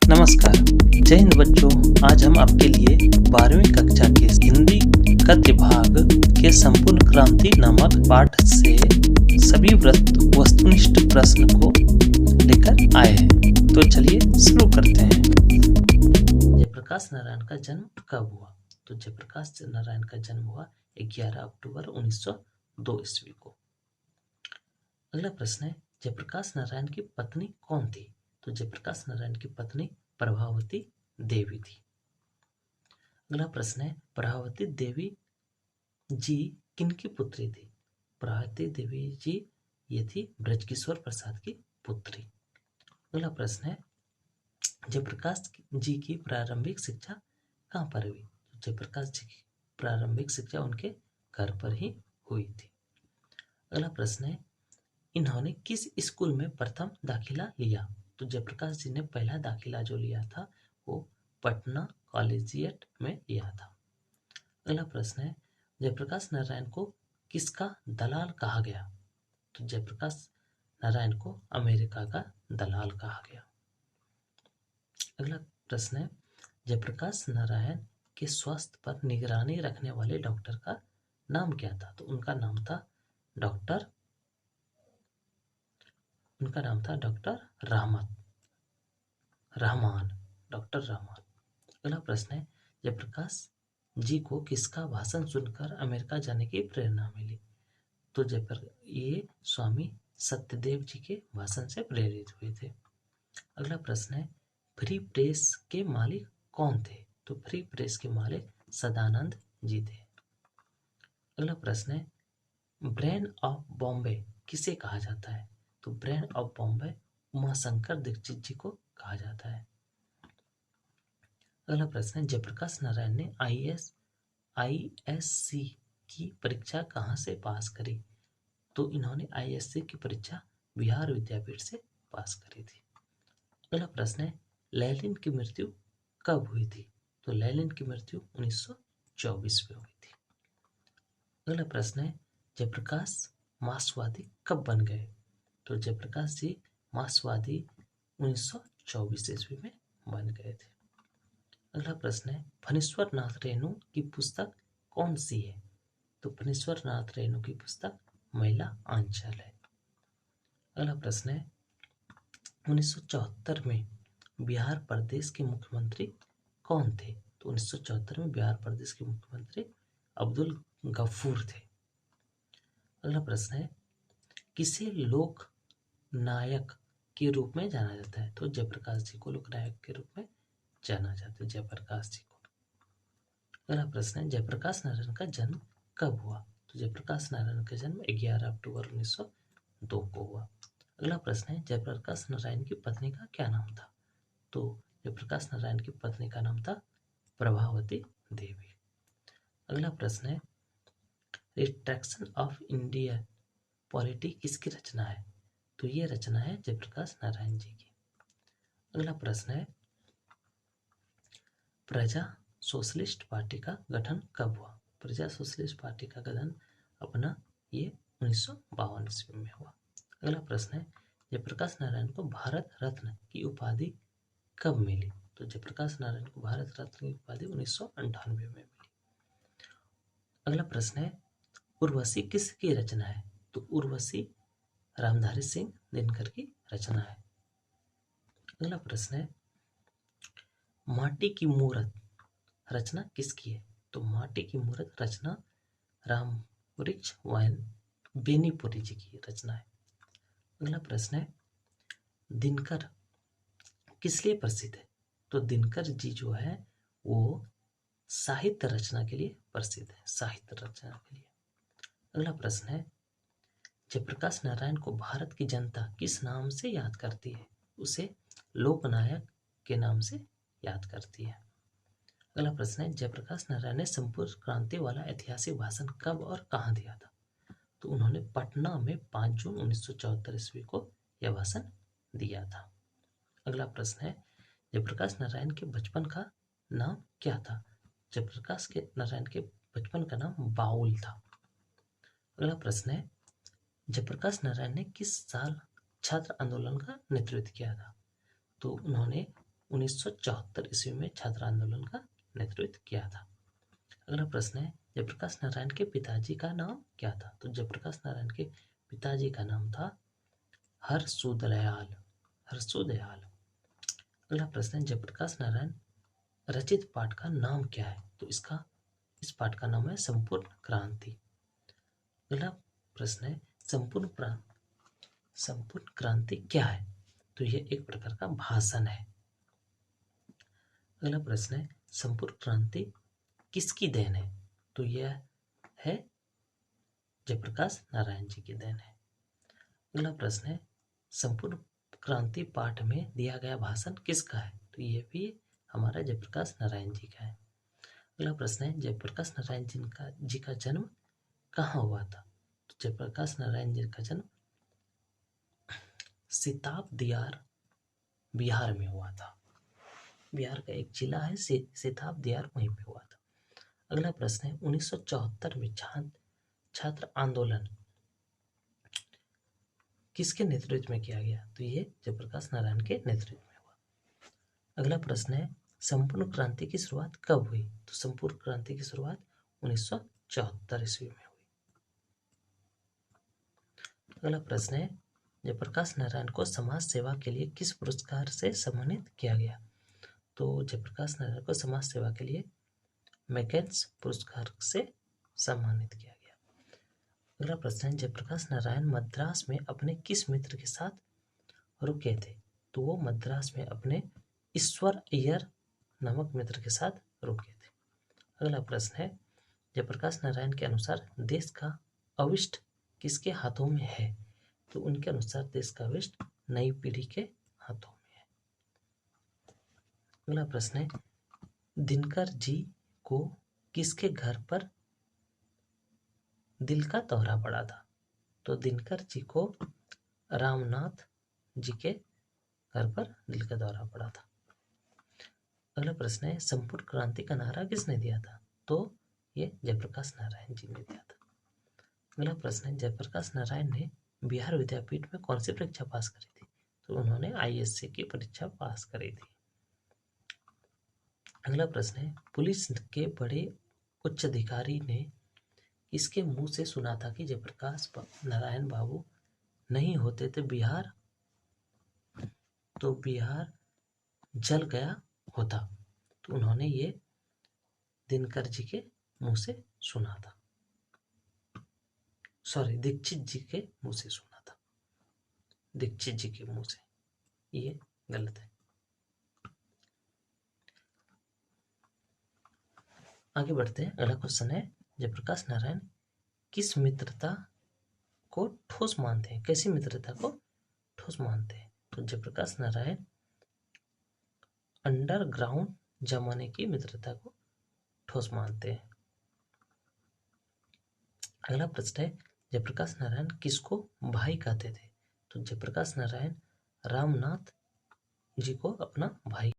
नमस्कार। जय हिंद बच्चों। आज हम आपके लिए 12वीं कक्षा के हिंदी गद्य भाग के संपूर्ण क्रांति नामक पाठ से सभी वस्तुनिष्ठ प्रश्न को लेकर आए हैं। तो चलिए शुरू करते हैं। जयप्रकाश नारायण का जन्म कब हुआ? तो जयप्रकाश नारायण का जन्म हुआ 11 अक्टूबर 1902 ईस्वी को। अगला प्रश्न है, जयप्रकाश नारायण की पत्नी कौन थी? तो जयप्रकाश नारायण की पत्नी प्रभावती देवी थी। अगला प्रश्न है, प्रभावती देवी जी किनकी पुत्री थी? प्रभावती देवी जी ये थी ब्रजकिशोर प्रसाद की पुत्री। अगला प्रश्न है, जयप्रकाश जी की प्रारंभिक शिक्षा कहाँ पर हुई? जयप्रकाश जी की प्रारंभिक शिक्षा उनके घर पर ही हुई थी। अगला प्रश्न है, इन्होंने किस स्कूल में प्रथम दाखिला लिया? तो जयप्रकाश जी ने पहला दाखिला जो लिया था वो पटना कॉलेजिएट में लिया था। अगला प्रश्न है, जयप्रकाश नारायण को किसका दलाल कहा गया? तो जयप्रकाश नारायण को अमेरिका का दलाल कहा गया। अगला प्रश्न है, जयप्रकाश नारायण के स्वास्थ्य पर निगरानी रखने वाले डॉक्टर का नाम क्या था? तो उनका नाम था डॉक्टर रहमान। डॉक्टर रहमान। अगला प्रश्न है, जयप्रकाश जी को किसका भाषण सुनकर अमेरिका जाने की प्रेरणा मिली? तो ये स्वामी सत्यदेव जी के भाषण से प्रेरित हुए थे। अगला प्रश्न है, फ्री प्रेस के मालिक कौन थे? तो फ्री प्रेस के मालिक सदानंद जी थे। अगला प्रश्न है, ब्रेन ऑफ बॉम्बे किसे कहा जाता है? तो ब्रेन ऑफ बॉम्बे उमाशंकर दीक्षित जी को कहा जाता है। अगला प्रश्न है, जयप्रकाश नारायण ने आईएससी की परीक्षा कहाँ से पास करी? तो इन्होंने आईएससी की परीक्षा बिहार विद्यापीठ से पास करी थी। अगला प्रश्न है, लेनिन की मृत्यु कब हुई थी? तो लेनिन की मृत्यु 1924 में हुई थी। अगला प्रश्न है, जयप्रकाश मार्क्सवादी कब बन गए? तो जयप्रकाश जी मार्क्सवादी 1924 ईस्वी में बन गए थे। अगला प्रश्न है, फणीश्वर नाथ रेणु की पुस्तक कौन सी है? तो फणीश्वर नाथ रेणु की पुस्तक महिला आंचल है। अगला प्रश्न है, 1974 में बिहार प्रदेश के मुख्यमंत्री कौन थे? तो 1974 में बिहार प्रदेश के मुख्यमंत्री अब्दुल गफूर थे। अगला प्रश्न है, किसे लोक नायक के रूप में जाना जाता है? तो जयप्रकाश जी को लोक नायक के रूप में जाना जाता है, जयप्रकाश जी को। अगला प्रश्न है, जयप्रकाश नारायण का जन्म कब हुआ? तो जयप्रकाश नारायण का जन्म 11 अक्टूबर 1902 को हुआ। अगला प्रश्न है, जयप्रकाश नारायण की पत्नी का क्या नाम था? तो जयप्रकाश नारायण की पत्नी का नाम था प्रभावती देवी। अगला प्रश्न है, रिट्रैक्शन ऑफ इंडिया पॉलिटी किसकी रचना है? तो ये रचना है जयप्रकाश नारायण जी की। अगला प्रश्न है, प्रजा सोशलिस्ट पार्टी का गठन कब हुआ? प्रजा सोशलिस्ट पार्टी का गठन अपना ये 1952 ईस्वी में हुआ। अगला प्रश्न है, जयप्रकाश नारायण को भारत रत्न की उपाधि कब मिली? तो जयप्रकाश नारायण को भारत रत्न की उपाधि 1998 में मिली। अगला प्रश्न है, उर्वशी किसकी रचना है? तो उर्वशी रामधारी सिंह दिनकर की रचना है। अगला प्रश्न है, माटी की मूरत रचना किसकी है? तो माटी की मूरत रचना रामवृक्ष बेनीपुरी जी की रचना है। अगला प्रश्न है, दिनकर किस लिए प्रसिद्ध है? तो दिनकर जी जो है वो साहित्य रचना के लिए प्रसिद्ध है, साहित्य रचना के लिए। अगला प्रश्न है, जयप्रकाश नारायण को भारत की जनता किस नाम से याद करती है? उसे लोकनायक के नाम से याद करती है। अगला प्रश्न है, जयप्रकाश नारायण ने संपूर्ण क्रांति वाला ऐतिहासिक भाषण कब और कहाँ दिया था? तो उन्होंने पटना में 5 जून 1974 ईस्वी को यह भाषण दिया था। अगला प्रश्न है, जयप्रकाश नारायण के बचपन का नाम क्या था? जयप्रकाश नारायण के बचपन का नाम बाउल था। अगला प्रश्न है, जयप्रकाश नारायण ने किस साल छात्र आंदोलन का नेतृत्व किया था? तो उन्होंने 1974 ईस्वी में छात्र आंदोलन का नेतृत्व किया था। अगला प्रश्न है, जयप्रकाश नारायण के पिताजी का नाम क्या था? तो जयप्रकाश नारायण के पिताजी का नाम था हर्षोदयाल। अगला प्रश्न है, जयप्रकाश नारायण रचित पाठ का नाम क्या है? तो इस पाठ का नाम है संपूर्ण क्रांति। अगला प्रश्न है, संपूर्ण क्रांति क्या है? तो यह एक प्रकार का भाषण है। अगला प्रश्न है, संपूर्ण क्रांति किसकी देन है? तो यह है जयप्रकाश नारायण जी की देन है। अगला प्रश्न है, संपूर्ण क्रांति पाठ में दिया गया भाषण किसका है? तो यह भी हमारा जयप्रकाश नारायण जी का है। अगला प्रश्न है, जयप्रकाश नारायण जी का जन्म कहाँ हुआ था? तो जयप्रकाश नारायण जी का जन्म सिताब दियार बिहार में हुआ था। बिहार का एक जिला है सिताब दियार, वहीं पे हुआ था। अगला प्रश्न है, 1974 में छात्र आंदोलन किसके नेतृत्व में किया गया? तो ये जयप्रकाश नारायण के नेतृत्व में हुआ। अगला प्रश्न है, संपूर्ण क्रांति की शुरुआत कब हुई? तो संपूर्ण क्रांति की शुरुआत 1974 ईस्वी में हुई। अगला प्रश्न है, जयप्रकाश नारायण को समाज सेवा के लिए किस पुरस्कार से सम्मानित किया गया? तो जयप्रकाश नारायण को समाज सेवा के लिए मैकेंस पुरस्कार से सम्मानित किया गया। अगला प्रश्न है, जयप्रकाश नारायण मद्रास में अपने किस मित्र के साथ रुके थे? तो वो मद्रास में अपने ईश्वर अय्यर नामक मित्र के साथ रुके थे। अगला प्रश्न है, जयप्रकाश नारायण के अनुसार देश का अविष्ट किसके हाथों में है? तो उनके अनुसार देश का अविष्ट नई पीढ़ी के हाथों में है। अगला प्रश्न है, दिनकर जी को किसके घर पर दिल का दौरा पड़ा था? तो दिनकर जी को रामनाथ जी के घर पर दिल का दौरा पड़ा था। अगला प्रश्न है, संपूर्ण क्रांति का नारा किसने दिया था? तो ये जयप्रकाश नारायण जी ने दिया था। अगला प्रश्न है, जयप्रकाश नारायण ने बिहार विद्यापीठ में कौन सी परीक्षा पास करी थी? तो उन्होंने ISC की परीक्षा पास करी थी। अगला प्रश्न है, पुलिस के बड़े उच्च अधिकारी ने इसके मुंह से सुना था कि जयप्रकाश नारायण बाबू नहीं होते तो बिहार जल गया होता। तो उन्होंने ये दिनकर जी के मुंह से सुना था, दीक्षित जी के मुंह से सुना था, दीक्षित जी के मुंह से, ये गलत है। आगे बढ़ते हैं। अगला क्वेश्चन है, जयप्रकाश नारायण किस मित्रता को ठोस मानते हैं? कैसी मित्रता को ठोस मानते हैं? तो जयप्रकाश नारायण अंडरग्राउंड जमाने की मित्रता को ठोस मानते हैं। अगला प्रश्न है, जयप्रकाश नारायण किसको भाई कहते थे? तो जयप्रकाश नारायण रामनाथ जी को अपना भाई